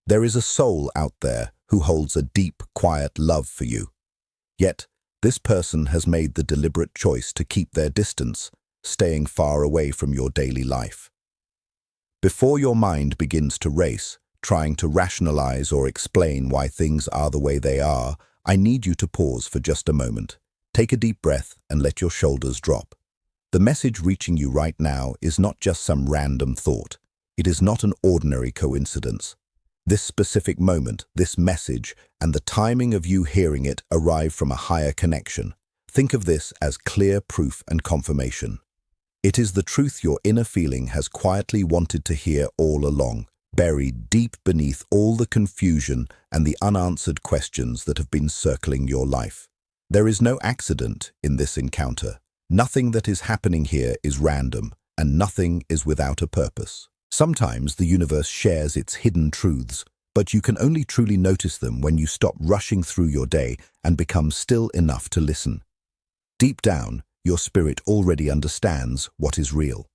There is a soul out there who holds a deep, quiet love for you. Yet, this person has made the deliberate choice to keep their distance, staying far away from your daily life. Before your mind begins to race, trying to rationalize or explain why things are the way they are, I need you to pause for just a moment. Take a deep breath and let your shoulders drop. The message reaching you right now is not just some random thought. It is not an ordinary coincidence. This specific moment, this message, and the timing of you hearing it arrive from a higher connection. Think of this as clear proof and confirmation. It is the truth your inner feeling has quietly wanted to hear all along, buried deep beneath all the confusion and the unanswered questions that have been circling your life. There is no accident in this encounter. Nothing that is happening here is random, and nothing is without a purpose. Sometimes the universe shares its hidden truths, but you can only truly notice them when you stop rushing through your day and become still enough to listen. Deep down, your spirit already understands what is real.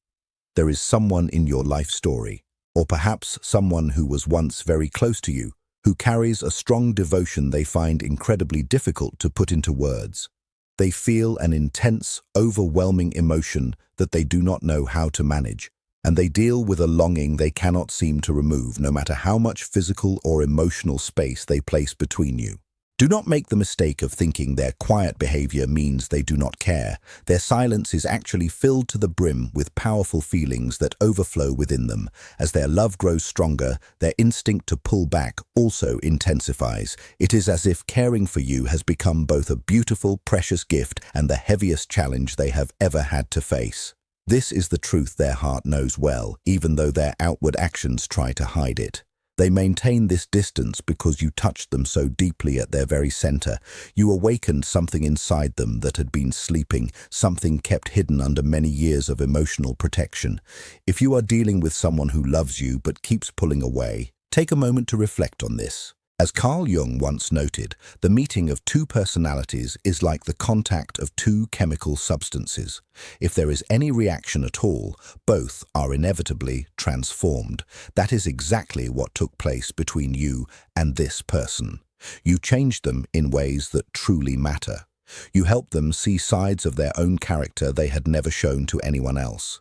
There is someone in your life story, or perhaps someone who was once very close to you, who carries a strong devotion they find incredibly difficult to put into words. They feel an intense, overwhelming emotion that they do not know how to manage, and they deal with a longing they cannot seem to remove, no matter how much physical or emotional space they place between you. Do not make the mistake of thinking their quiet behavior means they do not care. Their silence is actually filled to the brim with powerful feelings that overflow within them. As their love grows stronger, their instinct to pull back also intensifies. It is as if caring for you has become both a beautiful, precious gift and the heaviest challenge they have ever had to face. This is the truth their heart knows well, even though their outward actions try to hide it. They maintain this distance because you touched them so deeply at their very center. You awakened something inside them that had been sleeping, something kept hidden under many years of emotional protection. If you are dealing with someone who loves you but keeps pulling away, take a moment to reflect on this. As Carl Jung once noted, the meeting of two personalities is like the contact of two chemical substances. If there is any reaction at all, both are inevitably transformed. That is exactly what took place between you and this person. You changed them in ways that truly matter. You helped them see sides of their own character they had never shown to anyone else.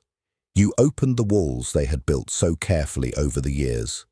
You opened the walls they had built so carefully over the years.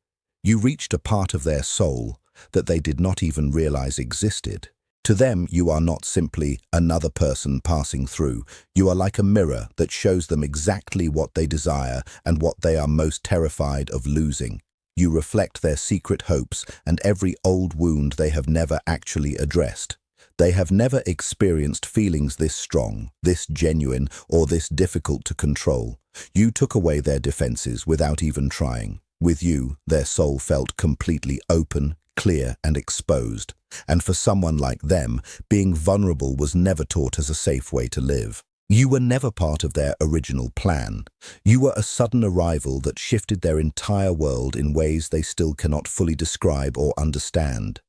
You reached a part of their soul that they did not even realize existed. To them, you are not simply another person passing through. You are like a mirror that shows them exactly what they desire and what they are most terrified of losing. You reflect their secret hopes and every old wound they have never actually addressed. They have never experienced feelings this strong, this genuine, or this difficult to control. You took away their defenses without even trying. With you, their soul felt completely open, clear and exposed, and for someone like them, being vulnerable was never taught as a safe way to live. You were never part of their original plan. You were a sudden arrival that shifted their entire world in ways they still cannot fully describe or understand.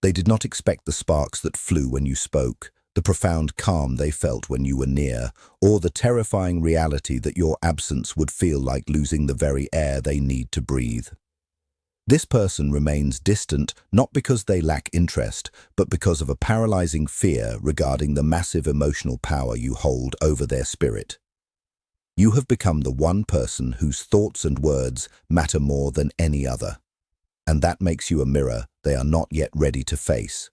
They did not expect the sparks that flew when you spoke, the profound calm they felt when you were near, or the terrifying reality that your absence would feel like losing the very air they need to breathe. This person remains distant not because they lack interest, but because of a paralyzing fear regarding the massive emotional power you hold over their spirit. You have become the one person whose thoughts and words matter more than any other, and that makes you a mirror they are not yet ready to face.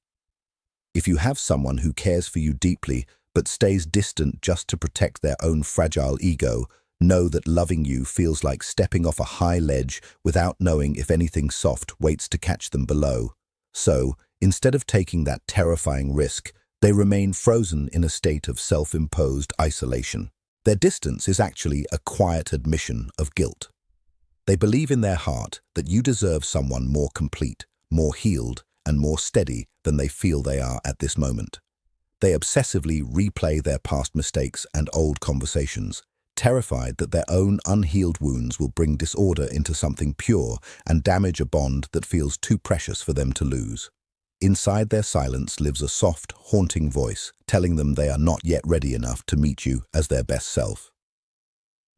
If you have someone who cares for you deeply but stays distant just to protect their own fragile ego, know that loving you feels like stepping off a high ledge without knowing if anything soft waits to catch them below. So, instead of taking that terrifying risk, they remain frozen in a state of self-imposed isolation. Their distance is actually a quiet admission of guilt. They believe in their heart that you deserve someone more complete, more healed, and more steady than they feel they are at this moment. They obsessively replay their past mistakes and old conversations, terrified that their own unhealed wounds will bring disorder into something pure and damage a bond that feels too precious for them to lose. Inside their silence lives a soft, haunting voice, telling them they are not yet ready enough to meet you as their best self.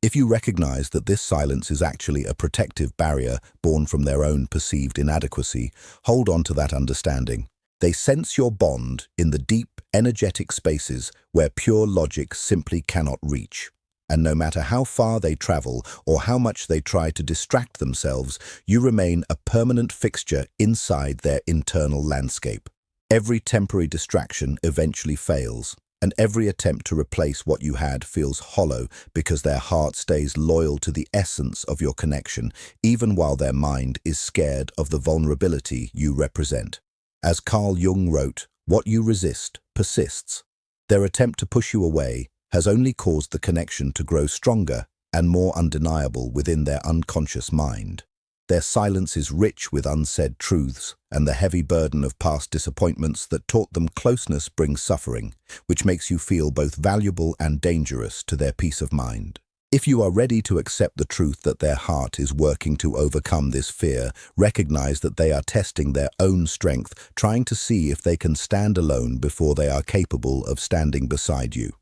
If you recognize that this silence is actually a protective barrier born from their own perceived inadequacy, hold on to that understanding. They sense your bond in the deep, energetic spaces where pure logic simply cannot reach. And no matter how far they travel or how much they try to distract themselves, you remain a permanent fixture inside their internal landscape. Every temporary distraction eventually fails, and every attempt to replace what you had feels hollow because their heart stays loyal to the essence of your connection, even while their mind is scared of the vulnerability you represent. As Carl Jung wrote, "What you resist persists." Their attempt to push you away has only caused the connection to grow stronger and more undeniable within their unconscious mind. Their silence is rich with unsaid truths, and the heavy burden of past disappointments that taught them closeness brings suffering, which makes you feel both valuable and dangerous to their peace of mind. If you are ready to accept the truth that their heart is working to overcome this fear, recognize that they are testing their own strength, trying to see if they can stand alone before they are capable of standing beside you.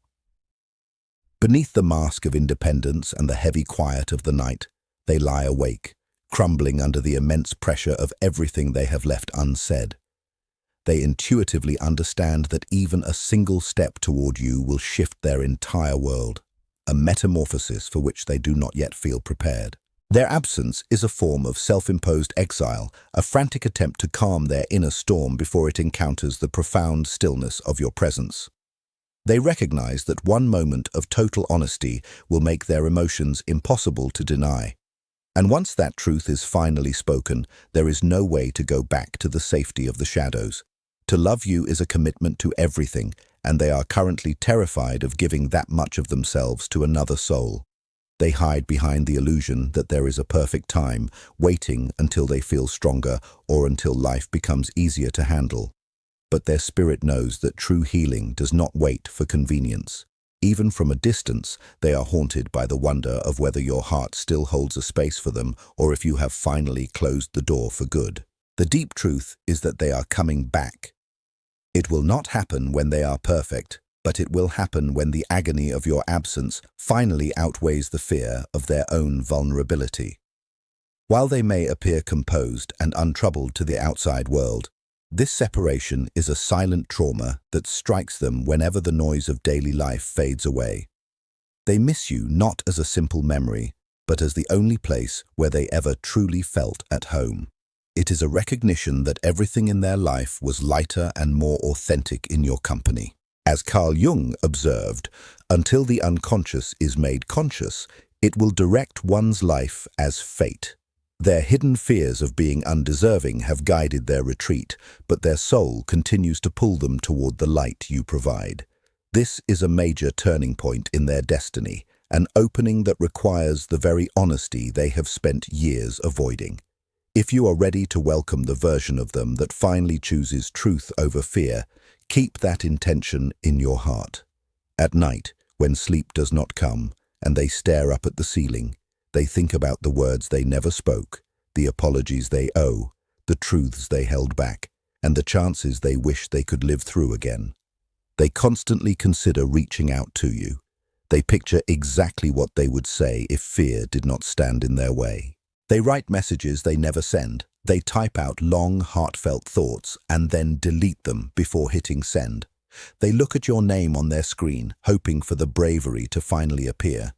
Beneath the mask of independence and the heavy quiet of the night, they lie awake, crumbling under the immense pressure of everything they have left unsaid. They intuitively understand that even a single step toward you will shift their entire world, a metamorphosis for which they do not yet feel prepared. Their absence is a form of self-imposed exile, a frantic attempt to calm their inner storm before it encounters the profound stillness of your presence. They recognize that one moment of total honesty will make their emotions impossible to deny. And once that truth is finally spoken, there is no way to go back to the safety of the shadows. To love you is a commitment to everything, and they are currently terrified of giving that much of themselves to another soul. They hide behind the illusion that there is a perfect time, waiting until they feel stronger or until life becomes easier to handle. But their spirit knows that true healing does not wait for convenience. Even from a distance, they are haunted by the wonder of whether your heart still holds a space for them or if you have finally closed the door for good. The deep truth is that they are coming back. It will not happen when they are perfect, but it will happen when the agony of your absence finally outweighs the fear of their own vulnerability. While they may appear composed and untroubled to the outside world, this separation is a silent trauma that strikes them whenever the noise of daily life fades away. They miss you not as a simple memory, but as the only place where they ever truly felt at home. It is a recognition that everything in their life was lighter and more authentic in your company. As Carl Jung observed, until the unconscious is made conscious, it will direct one's life as fate. Their hidden fears of being undeserving have guided their retreat, but their soul continues to pull them toward the light you provide. This is a major turning point in their destiny, an opening that requires the very honesty they have spent years avoiding. If you are ready to welcome the version of them that finally chooses truth over fear, keep that intention in your heart. At night, when sleep does not come, and they stare up at the ceiling, they think about the words they never spoke, the apologies they owe, the truths they held back, and the chances they wish they could live through again. They constantly consider reaching out to you. They picture exactly what they would say if fear did not stand in their way. They write messages they never send. They type out long, heartfelt thoughts and then delete them before hitting send. They look at your name on their screen, hoping for the bravery to finally appear.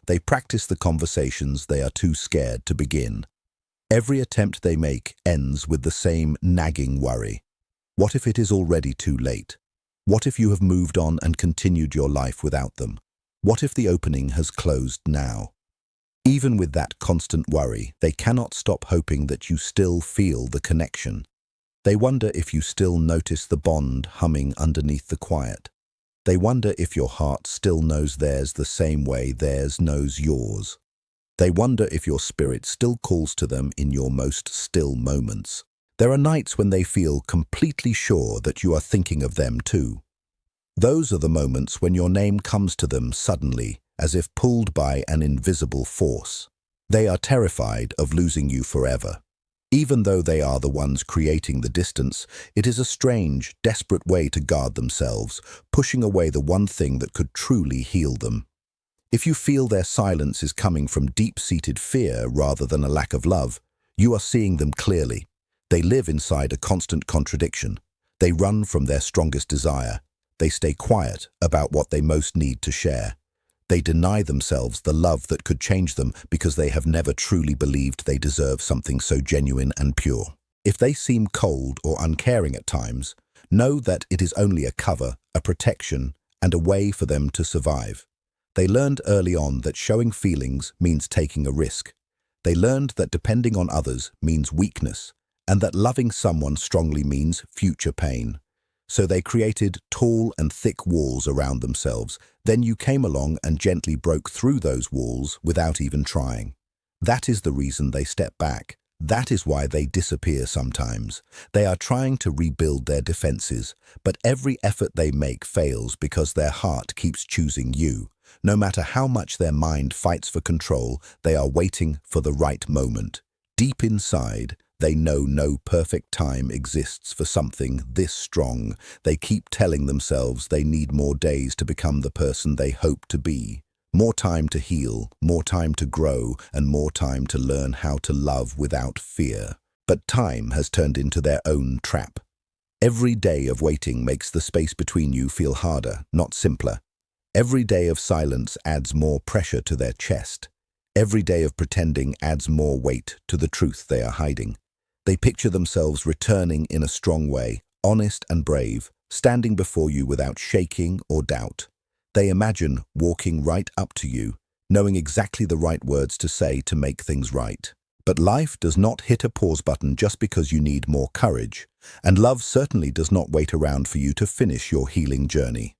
They practice the conversations they are too scared to begin. Every attempt they make ends with the same nagging worry. What if it is already too late? What if you have moved on and continued your life without them? What if the opening has closed now? Even with that constant worry, they cannot stop hoping that you still feel the connection. They wonder if you still notice the bond humming underneath the quiet. They wonder if your heart still knows theirs the same way theirs knows yours. They wonder if your spirit still calls to them in your most still moments. There are nights when they feel completely sure that you are thinking of them too. Those are the moments when your name comes to them suddenly, as if pulled by an invisible force. They are terrified of losing you forever. Even though they are the ones creating the distance, it is a strange, desperate way to guard themselves, pushing away the one thing that could truly heal them. If you feel their silence is coming from deep-seated fear rather than a lack of love, you are seeing them clearly. They live inside a constant contradiction. They run from their strongest desire. They stay quiet about what they most need to share. They deny themselves the love that could change them because they have never truly believed they deserve something so genuine and pure. If they seem cold or uncaring at times, know that it is only a cover, a protection, and a way for them to survive. They learned early on that showing feelings means taking a risk. They learned that depending on others means weakness, and that loving someone strongly means future pain. So they created tall and thick walls around themselves. Then you came along and gently broke through those walls without even trying. That is the reason they step back. That is why they disappear sometimes. They are trying to rebuild their defenses, but every effort they make fails because their heart keeps choosing you. No matter how much their mind fights for control, they are waiting for the right moment. Deep inside, they know no perfect time exists for something this strong. They keep telling themselves they need more days to become the person they hope to be. More time to heal, more time to grow, and more time to learn how to love without fear. But time has turned into their own trap. Every day of waiting makes the space between you feel harder, not simpler. Every day of silence adds more pressure to their chest. Every day of pretending adds more weight to the truth they are hiding. They picture themselves returning in a strong way, honest and brave, standing before you without shaking or doubt. They imagine walking right up to you, knowing exactly the right words to say to make things right. But life does not hit a pause button just because you need more courage, and love certainly does not wait around for you to finish your healing journey.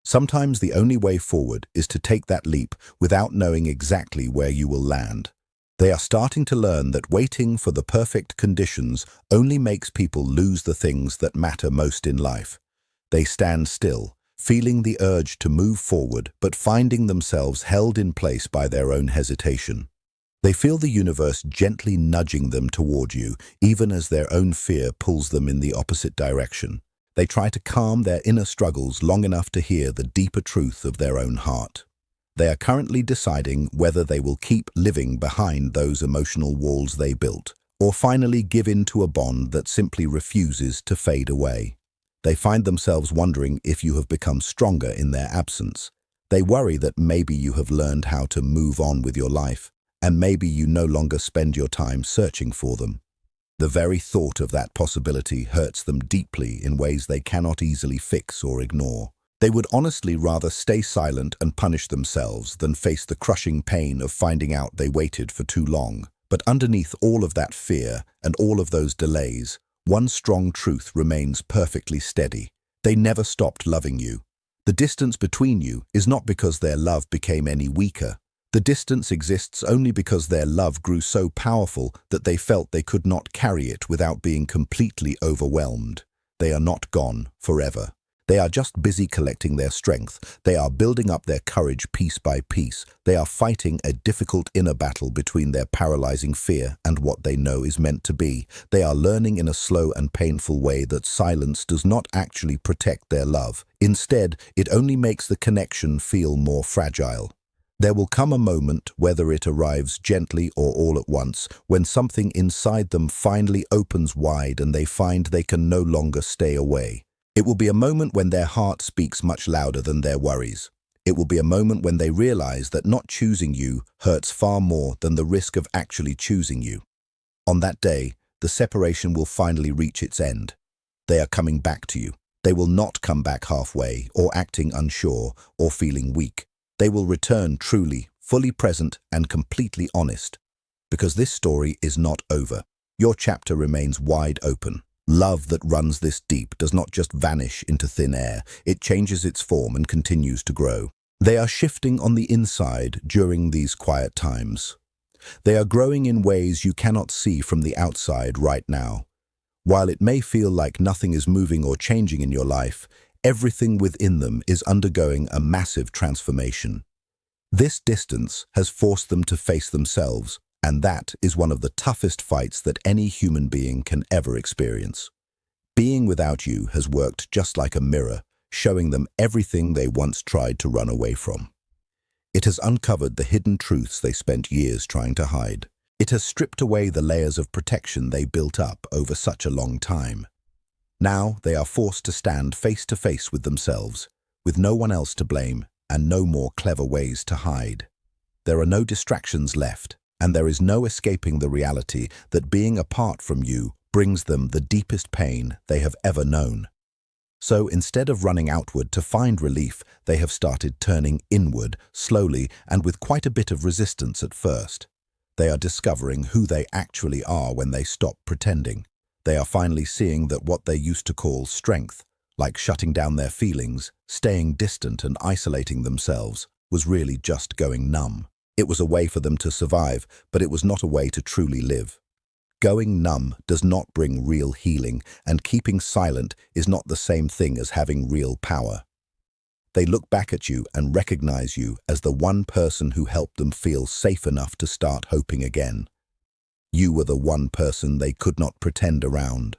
Sometimes the only way forward is to take that leap without knowing exactly where you will land. They are starting to learn that waiting for the perfect conditions only makes people lose the things that matter most in life. They stand still, feeling the urge to move forward, but finding themselves held in place by their own hesitation. They feel the universe gently nudging them toward you, even as their own fear pulls them in the opposite direction. They try to calm their inner struggles long enough to hear the deeper truth of their own heart. They are currently deciding whether they will keep living behind those emotional walls they built, or finally give in to a bond that simply refuses to fade away. They find themselves wondering if you have become stronger in their absence. They worry that maybe you have learned how to move on with your life, and maybe you no longer spend your time searching for them. The very thought of that possibility hurts them deeply in ways they cannot easily fix or ignore. They would honestly rather stay silent and punish themselves than face the crushing pain of finding out they waited for too long. But underneath all of that fear and all of those delays, one strong truth remains perfectly steady. They never stopped loving you. The distance between you is not because their love became any weaker. The distance exists only because their love grew so powerful that they felt they could not carry it without being completely overwhelmed. They are not gone forever. They are just busy collecting their strength. They are building up their courage piece by piece. They are fighting a difficult inner battle between their paralyzing fear and what they know is meant to be. They are learning in a slow and painful way that silence does not actually protect their love. Instead, it only makes the connection feel more fragile. There will come a moment, whether it arrives gently or all at once, when something inside them finally opens wide and they find they can no longer stay away. It will be a moment when their heart speaks much louder than their worries. It will be a moment when they realize that not choosing you hurts far more than the risk of actually choosing you. On that day, the separation will finally reach its end. They are coming back to you. They will not come back halfway, or acting unsure, or feeling weak. They will return truly, fully present, and completely honest. Because this story is not over. Your chapter remains wide open. Love that runs this deep does not just vanish into thin air. It changes its form and continues to grow. They are shifting on the inside during these quiet times. They are growing in ways you cannot see from the outside right now. While it may feel like nothing is moving or changing in your life, everything within them is undergoing a massive transformation. This distance has forced them to face themselves, and that is one of the toughest fights that any human being can ever experience. Being without you has worked just like a mirror, showing them everything they once tried to run away from. It has uncovered the hidden truths they spent years trying to hide. It has stripped away the layers of protection they built up over such a long time. Now they are forced to stand face to face with themselves, with no one else to blame and no more clever ways to hide. There are no distractions left, and there is no escaping the reality that being apart from you brings them the deepest pain they have ever known. So instead of running outward to find relief, they have started turning inward, slowly and with quite a bit of resistance at first. They are discovering who they actually are when they stop pretending. They are finally seeing that what they used to call strength, like shutting down their feelings, staying distant and isolating themselves, was really just going numb. It was a way for them to survive, but it was not a way to truly live. Going numb does not bring real healing, and keeping silent is not the same thing as having real power. They look back at you and recognize you as the one person who helped them feel safe enough to start hoping again. You were the one person they could not pretend around.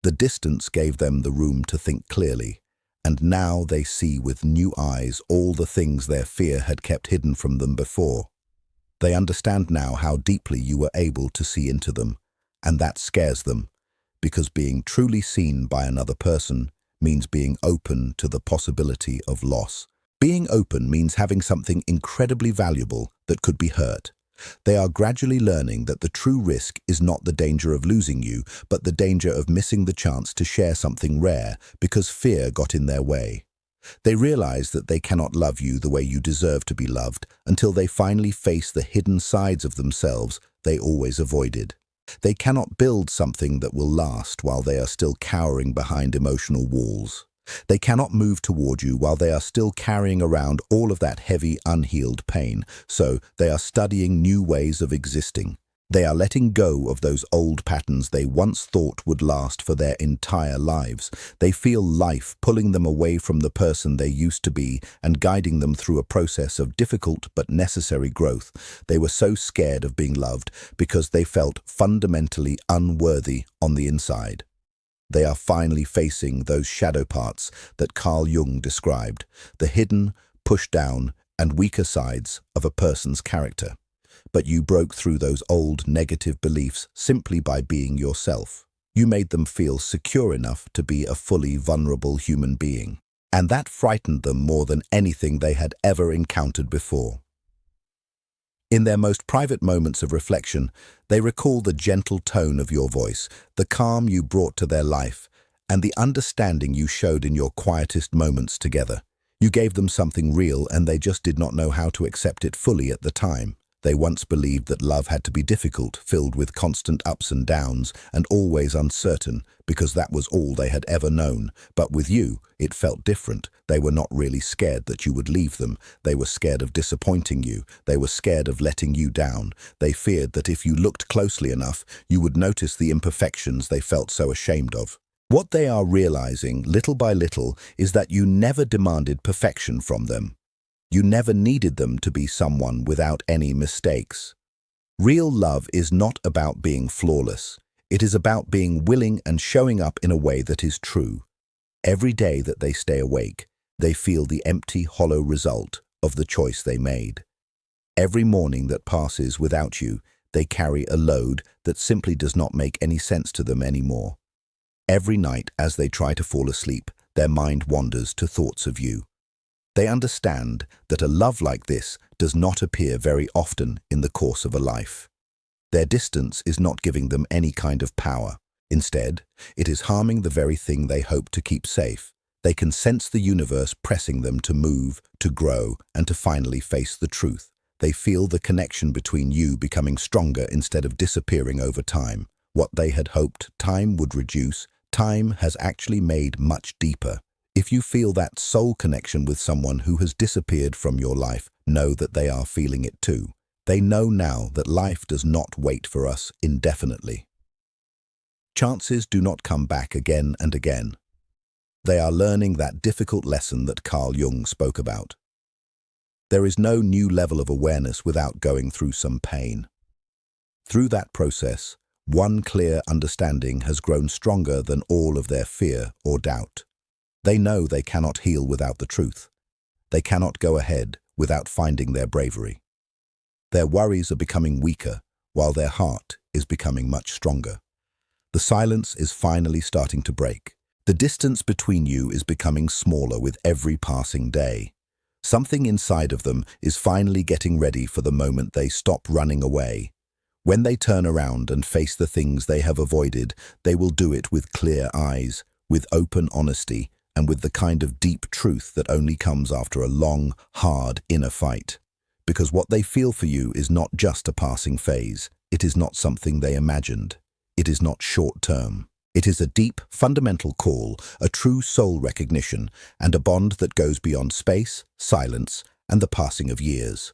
The distance gave them the room to think clearly, and now they see with new eyes all the things their fear had kept hidden from them before. They understand now how deeply you were able to see into them, and that scares them, because being truly seen by another person means being open to the possibility of loss. Being open means having something incredibly valuable that could be hurt. They are gradually learning that the true risk is not the danger of losing you, but the danger of missing the chance to share something rare because fear got in their way. They realize that they cannot love you the way you deserve to be loved until they finally face the hidden sides of themselves they always avoided. They cannot build something that will last while they are still cowering behind emotional walls. They cannot move toward you while they are still carrying around all of that heavy, unhealed pain, so they are studying new ways of existing. They are letting go of those old patterns they once thought would last for their entire lives. They feel life pulling them away from the person they used to be and guiding them through a process of difficult but necessary growth. They were so scared of being loved because they felt fundamentally unworthy on the inside. They are finally facing those shadow parts that Carl Jung described, the hidden, pushed down, and weaker sides of a person's character. But you broke through those old negative beliefs simply by being yourself. You made them feel secure enough to be a fully vulnerable human being. And that frightened them more than anything they had ever encountered before. In their most private moments of reflection, they recall the gentle tone of your voice, the calm you brought to their life, and the understanding you showed in your quietest moments together. You gave them something real, and they just did not know how to accept it fully at the time. They once believed that love had to be difficult, filled with constant ups and downs, and always uncertain, because that was all they had ever known. But with you, it felt different. They were not really scared that you would leave them. They were scared of disappointing you. They were scared of letting you down. They feared that if you looked closely enough, you would notice the imperfections they felt so ashamed of. What they are realizing, little by little, is that you never demanded perfection from them. You never needed them to be someone without any mistakes. Real love is not about being flawless. It is about being willing and showing up in a way that is true. Every day that they stay awake, they feel the empty, hollow result of the choice they made. Every morning that passes without you, they carry a load that simply does not make any sense to them anymore. Every night as they try to fall asleep, their mind wanders to thoughts of you. They understand that a love like this does not appear very often in the course of a life. Their distance is not giving them any kind of power. Instead, it is harming the very thing they hope to keep safe. They can sense the universe pressing them to move, to grow, and to finally face the truth. They feel the connection between you becoming stronger instead of disappearing over time. What they had hoped time would reduce, time has actually made much deeper. If you feel that soul connection with someone who has disappeared from your life, know that they are feeling it too. They know now that life does not wait for us indefinitely. Chances do not come back again and again. They are learning that difficult lesson that Carl Jung spoke about. There is no new level of awareness without going through some pain. Through that process, one clear understanding has grown stronger than all of their fear or doubt. They know they cannot heal without the truth. They cannot go ahead without finding their bravery. Their worries are becoming weaker, while their heart is becoming much stronger. The silence is finally starting to break. The distance between you is becoming smaller with every passing day. Something inside of them is finally getting ready for the moment they stop running away. When they turn around and face the things they have avoided, they will do it with clear eyes, with open honesty, and with the kind of deep truth that only comes after a long, hard inner fight. Because what they feel for you is not just a passing phase. It is not something they imagined. It is not short-term. It is a deep, fundamental call, a true soul recognition, and a bond that goes beyond space, silence, and the passing of years.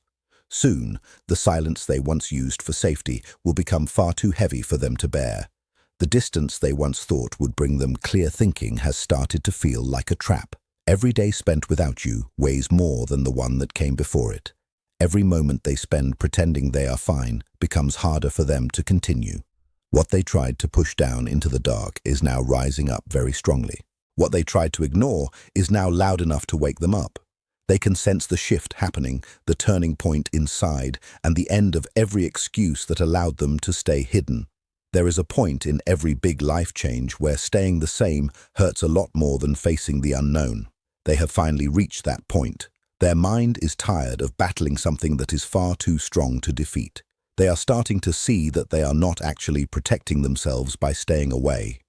Soon, the silence they once used for safety will become far too heavy for them to bear. The distance they once thought would bring them clear thinking has started to feel like a trap. Every day spent without you weighs more than the one that came before it. Every moment they spend pretending they are fine becomes harder for them to continue. What they tried to push down into the dark is now rising up very strongly. What they tried to ignore is now loud enough to wake them up. They can sense the shift happening, the turning point inside, and the end of every excuse that allowed them to stay hidden. There is a point in every big life change where staying the same hurts a lot more than facing the unknown. They have finally reached that point. Their mind is tired of battling something that is far too strong to defeat. They are starting to see that they are not actually protecting themselves by staying away.